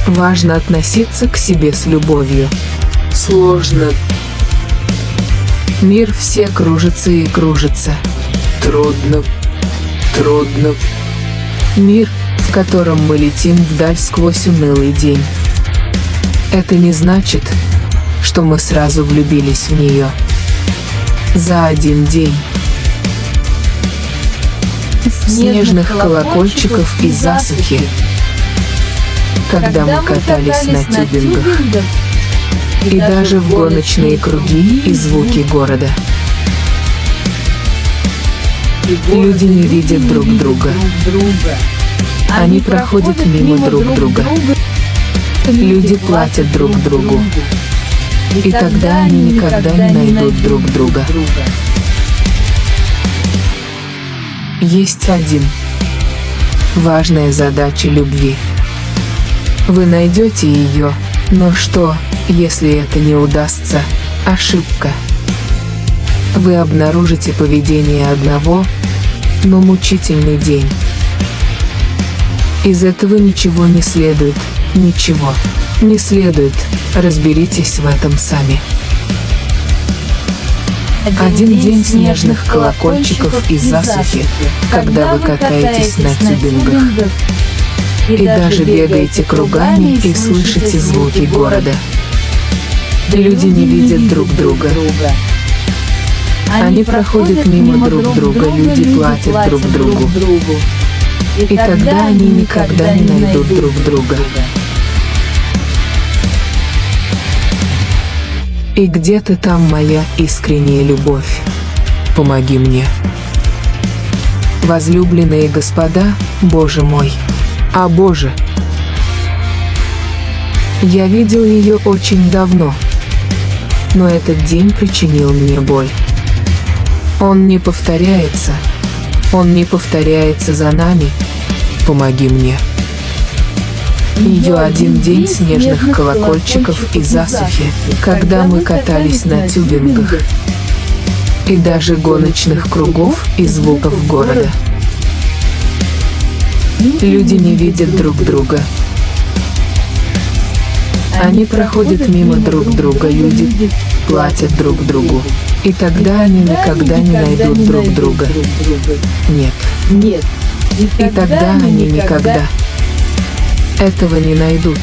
Важно относиться к себе с любовью. Сложно. Мир все кружится и кружится. Трудно. Трудно. Мир, в котором мы летим вдаль сквозь унылый день. Это не значит, что мы сразу влюбились в нее. За один день. Снежных колокольчиков и засухи, когда мы катались на тюбингах, и даже в гоночные круги и звуки города. Люди не видят друг друга. Они проходят мимо друг друга. Люди платят друг другу. И тогда они никогда не найдут друг друга. Есть важная задача любви. Вы найдете ее, но что, если это не удастся? Ошибка. Вы обнаружите поведение одного, но мучительный день. Из этого ничего не следует, ничего не следует, разберитесь в этом сами. Один день снежных колокольчиков и засухи, когда вы катаетесь на тюбингах. И даже бегаете кругами и слышите звуки города. Люди не видят друг друга. Они проходят мимо друг друга, люди платят друг другу. И тогда они никогда не найдут друг друга. И где-то там моя искренняя любовь. Помоги мне. Возлюбленные господа, Боже мой. А Боже! Я видел ее очень давно, но этот день причинил мне боль. Он не повторяется за нами. Помоги мне. Ее один день снежных колокольчиков и засухи, когда мы катались на тюбингах, и даже гоночных кругов и звуков города. Люди не видят друг друга. Они проходят мимо друг друга, люди платят друг другу. И тогда они никогда не найдут друг друга. Нет. И тогда они никогда этого не найдут.